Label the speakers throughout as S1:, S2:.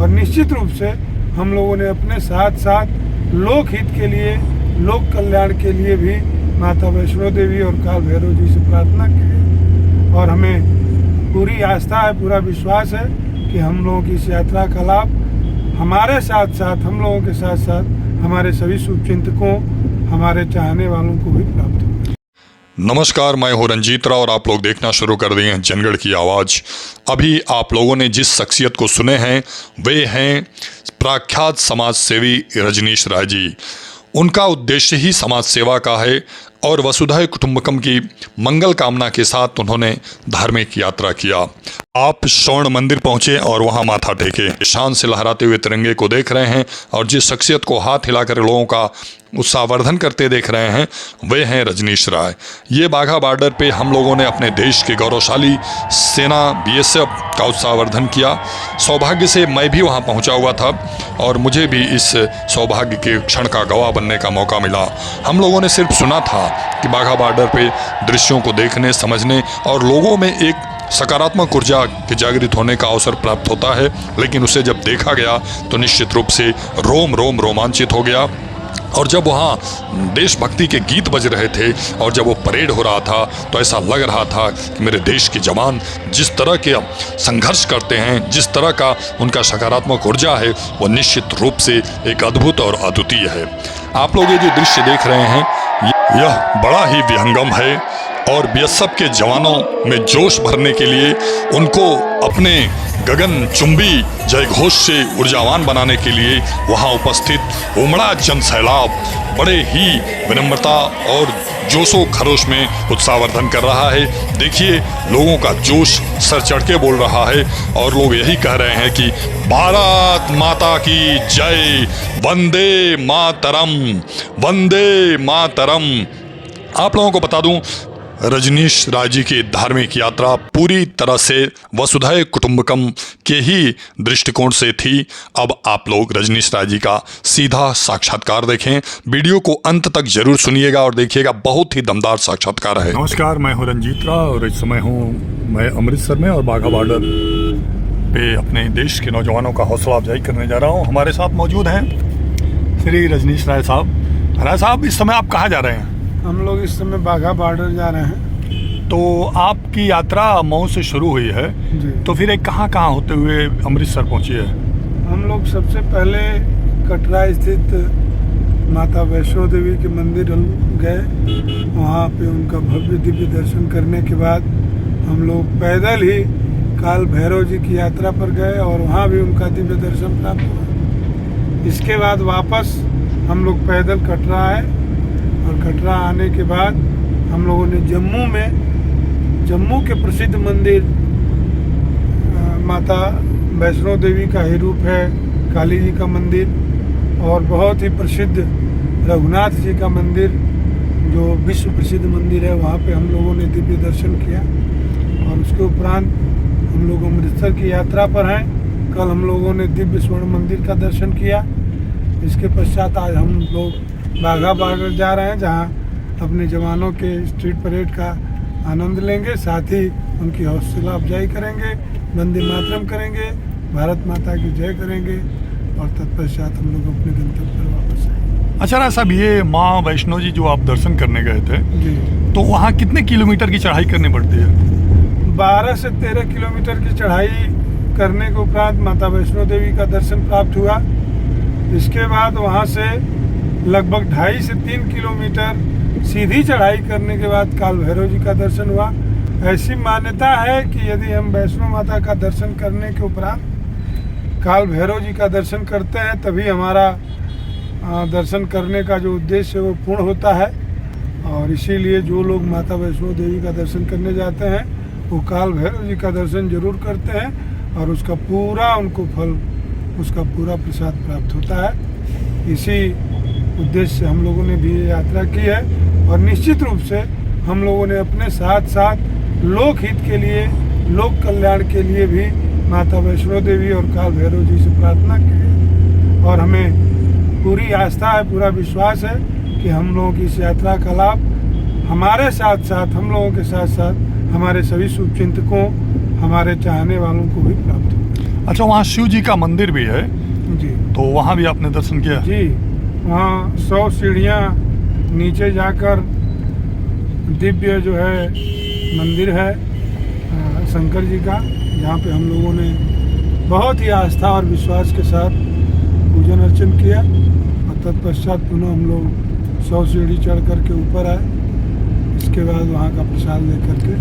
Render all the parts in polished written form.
S1: और निश्चित रूप से हम लोगों ने अपने साथ साथ लोक हित के लिए, लोक कल्याण के लिए भी माता वैष्णो देवी और काल भैरव जी से प्रार्थना की है। और हमें पूरी आस्था है, पूरा विश्वास है कि हम लोगों की इस यात्रा का लाभ हमारे साथ साथ, हम लोगों के साथ साथ हमारे सभी शुभचिंतकों, हमारे चाहने वालों को भी प्राप्त हो।
S2: नमस्कार, मैं हूं रंजीत राव और आप लोग देखना शुरू कर दिए हैं जनगढ़ की आवाज़। अभी आप लोगों ने जिस शख्सियत को सुने हैं वे हैं प्रख्यात समाज सेवी रजनीश राय जी। उनका उद्देश्य ही समाज सेवा का है और वसुधैव कुटुंबकम की मंगल कामना के साथ उन्होंने धार्मिक यात्रा किया। आप स्वर्ण मंदिर पहुंचे और वहां माथा टेके, शान से लहराते हुए तिरंगे को देख रहे हैं और जिस शख्सियत को हाथ हिलाकर लोगों का उत्साहवर्धन करते देख रहे हैं वे हैं रजनीश राय। ये बाघा बॉर्डर पे हम लोगों ने अपने देश के गौरवशाली सेना BSF का उत्साहवर्धन किया। सौभाग्य से मैं भी वहाँ पहुँचा हुआ था और मुझे भी इस सौभाग्य के क्षण का गवाह बनने का मौका मिला। हम लोगों ने सिर्फ सुना था कि बाघा बॉर्डर पे दृश्यों को देखने, समझने और लोगों में एक सकारात्मक ऊर्जा के जागृत होने का अवसर प्राप्त होता है, लेकिन उसे जब देखा गया तो निश्चित रूप से रोम रोम रोमांचित हो गया। और जब वहाँ देशभक्ति के गीत बज रहे थे और जब वो परेड हो रहा था तो ऐसा लग रहा था कि मेरे देश के जवान जिस तरह के संघर्ष करते हैं, जिस तरह का उनका सकारात्मक ऊर्जा है, वो निश्चित रूप से एक अद्भुत और अद्वितीय है। आप लोग ये जो दृश्य देख रहे हैं यह बड़ा ही विहंगम है और BSF के जवानों में जोश भरने के लिए, उनको अपने गगन चुंबी जय घोष से ऊर्जावान बनाने के लिए वहाँ उपस्थित उमड़ा जन सैलाब बड़े ही विनम्रता और जोशो खरोश में उत्साहवर्धन कर रहा है। देखिए, लोगों का जोश सर चढ़ के बोल रहा है और लोग यही कह रहे हैं कि भारत माता की जय, वंदे मातरम, वंदे मातरम। आप लोगों को बता दूं, रजनीश राय जी की धार्मिक यात्रा पूरी तरह से वसुधैव कुटुंबकम के ही दृष्टिकोण से थी। अब आप लोग रजनीश राय जी का सीधा साक्षात्कार देखें। वीडियो को अंत तक जरूर सुनिएगा और देखिएगा, बहुत ही दमदार साक्षात्कार है।
S3: नमस्कार, मैं हूं रंजीत राव और इस समय मैं अमृतसर में और बाघा बॉर्डर पे अपने देश के नौजवानों का हौसला अफजाई करने जा रहा हूं। हमारे साथ मौजूद हैं श्री रजनीश राय साहब। राय साहब, इस समय आप कहाँ जा रहे हैं?
S1: हम लोग इस समय बाघा बॉर्डर जा रहे हैं।
S3: तो आपकी यात्रा मऊ से शुरू हुई है
S1: जी।
S3: तो फिर एक कहाँ होते हुए अमृतसर पहुंची है?
S1: हम लोग सबसे पहले कटरा स्थित माता वैष्णो देवी के मंदिर गए। वहाँ पे उनका भव्य दिव्य दर्शन करने के बाद हम लोग पैदल ही काल भैरव जी की यात्रा पर गए और वहाँ भी उनका दिव्य दर्शन प्राप्त हुआ। इसके बाद वापस हम लोग पैदल कटरा आए और कटरा आने के बाद हम लोगों ने जम्मू के प्रसिद्ध मंदिर माता वैष्णो देवी का ही रूप है, काली जी का मंदिर और बहुत ही प्रसिद्ध रघुनाथ जी का मंदिर जो विश्व प्रसिद्ध मंदिर है, वहाँ पे हम लोगों ने दिव्य दर्शन किया। और उसके उपरांत हम लोग अमृतसर की यात्रा पर हैं। कल हम लोगों ने दिव्य स्वर्ण मंदिर का दर्शन किया। इसके पश्चात आज हम लोग बाघा बॉर्डर जा रहे हैं, जहां अपने जवानों के स्ट्रीट परेड का आनंद लेंगे, साथ ही उनकी हौसला अफजाई करेंगे, वंदे मातरम करेंगे, भारत माता की जय करेंगे और तत्पश्चात हम लोग अपने गंतव्य पर वापस आएंगे।
S3: अच्छा राय साहब, ये माँ वैष्णो जी जो आप दर्शन करने गए थे
S1: जी,
S3: तो वहाँ कितने किलोमीटर की चढ़ाई करनी पड़ती है?
S1: 12 से 13 किलोमीटर की चढ़ाई करने के उपरांत माता वैष्णो देवी का दर्शन प्राप्त हुआ। इसके बाद वहाँ से लगभग 2.5 से 3 किलोमीटर सीधी चढ़ाई करने के बाद काल भैरव जी का दर्शन हुआ। ऐसी मान्यता है कि यदि हम वैष्णो माता का दर्शन करने के उपरांत काल भैरव जी का दर्शन करते हैं तभी हमारा दर्शन करने का जो उद्देश्य है वो पूर्ण होता है। और इसीलिए जो लोग माता वैष्णो देवी का दर्शन करने जाते हैं वो काल भैरव जी का दर्शन जरूर करते हैं और उसका पूरा उनको फल, उसका पूरा प्रसाद प्राप्त होता है। इसी उद्देश्य से हम लोगों ने भी यात्रा की है और निश्चित रूप से हम लोगों ने अपने साथ साथ लोक हित के लिए, लोक कल्याण के लिए भी माता वैष्णो देवी और काल भैरव जी से प्रार्थना की है। और हमें पूरी आस्था है, पूरा विश्वास है कि हम लोगों की इस यात्रा का लाभ हमारे साथ साथ, हम लोगों के साथ साथ हमारे सभी शुभचिंतकों, हमारे चाहने वालों को भी प्राप्त हो।
S3: अच्छा, वहाँ शिव जी का मंदिर भी है,
S1: जी
S3: तो वहाँ भी आपने दर्शन किया?
S1: जी, वहाँ 100 सीढ़ियाँ नीचे जाकर दिव्य जो है मंदिर है शंकर जी का, जहाँ पे हम लोगों ने बहुत ही आस्था और विश्वास के साथ पूजन अर्चन किया और तत्पश्चात पुनः हम लोग 100 सीढ़ी चढ़ करके ऊपर आए। इसके बाद वहाँ का प्रसाद ले करके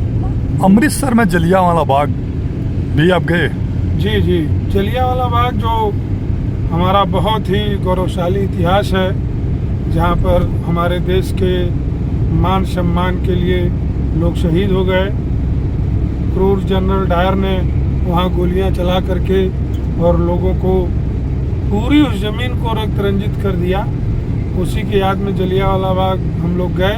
S3: अमृतसर में जलियांवाला बाग भी आप गए?
S1: जी जी, जलियांवाला बाग जो हमारा बहुत ही गौरवशाली इतिहास है, जहाँ पर हमारे देश के मान सम्मान के लिए लोग शहीद हो गए। क्रूर जनरल डायर ने वहाँ गोलियाँ चला करके और लोगों को पूरी उस ज़मीन को रक्त रंजित कर दिया। उसी की याद में जलियांवाला बाग हम लोग गए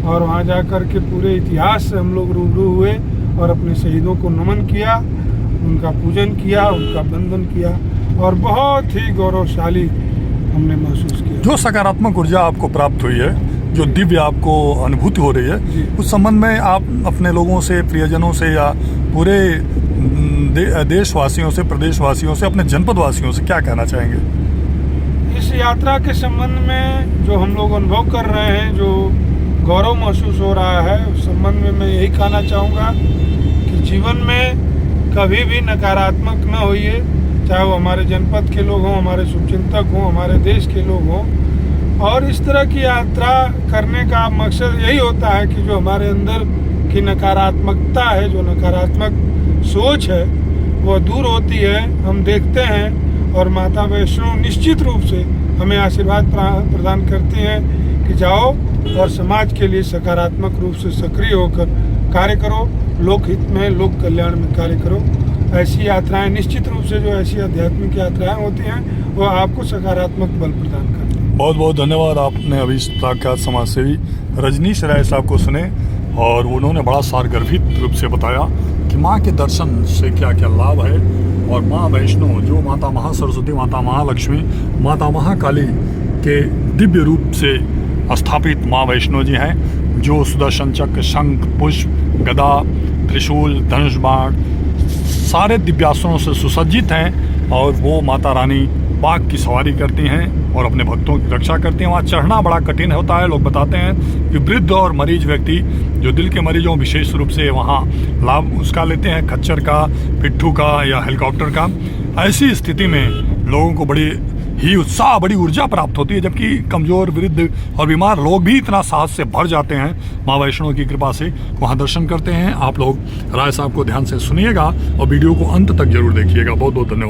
S1: और वहाँ जा कर के पूरे इतिहास से हम लोग रूबरू हुए और अपने शहीदों को नमन किया, उनका पूजन किया, उनका वंदन किया और बहुत ही गौरवशाली हमने महसूस किया।
S3: जो सकारात्मक ऊर्जा आपको प्राप्त हुई है, जो दिव्य आपको अनुभूति हो रही
S1: जी।
S3: है, उस संबंध में आप अपने लोगों से, प्रियजनों से या पूरे देशवासियों से, प्रदेशवासियों से, अपने जनपद वासियों से क्या कहना चाहेंगे?
S1: इस यात्रा के संबंध में जो हम लोग अनुभव कर रहे हैं, जो गौरव महसूस हो रहा है, उस संबंध में मैं यही कहना चाहूँगा कि जीवन में कभी भी नकारात्मक न होइए, चाहे वो हमारे जनपद के लोग हों, हमारे शुभचिंतक हों, हमारे देश के लोग हों। और इस तरह की यात्रा करने का मकसद यही होता है कि जो हमारे अंदर की नकारात्मकता है, जो नकारात्मक सोच है, वो दूर होती है। हम देखते हैं और माता वैष्णो निश्चित रूप से हमें आशीर्वाद प्रदान करती हैं कि जाओ और समाज के लिए सकारात्मक रूप से सक्रिय होकर कार्य करो, लोक हित में, लोक कल्याण में कार्य करो। ऐसी यात्राएं निश्चित रूप से, जो ऐसी आध्यात्मिक यात्राएं होती हैं, वो आपको सकारात्मक बल प्रदान करती हैं।
S3: बहुत बहुत धन्यवाद। आपने अभी प्रख्यात समाज सेवी रजनीश राय साहब को सुने और उन्होंने बड़ा सारगर्भित रूप से बताया कि माँ के दर्शन से क्या क्या लाभ है। और माँ वैष्णो, जो माता महासरस्वती, माता महालक्ष्मी, माता महाकाली के दिव्य रूप से स्थापित माँ वैष्णो जी हैं, जो सुदर्शन चक्र, शंख, पुष्प, गदा, त्रिशूल, धनुष बाण सारे दिव्यास्त्रों से सुसज्जित हैं और वो माता रानी बाघ की सवारी करती हैं और अपने भक्तों की रक्षा करती हैं। वहाँ चढ़ना बड़ा कठिन होता है। लोग बताते हैं कि वृद्ध और मरीज व्यक्ति, जो दिल के मरीजों विशेष रूप से वहाँ लाभ उसका लेते हैं, खच्चर का, पिट्ठू का या हेलीकॉप्टर का। ऐसी स्थिति में लोगों को बड़ी ही उत्साह, बड़ी ऊर्जा प्राप्त होती है, जबकि कमज़ोर, वृद्ध और बीमार लोग भी इतना साहस से भर जाते हैं माँ वैष्णो की कृपा से, वहाँ दर्शन करते हैं। आप लोग राय साहब को ध्यान से सुनिएगा और वीडियो को अंत तक जरूर देखिएगा। बहुत बहुत धन्यवाद।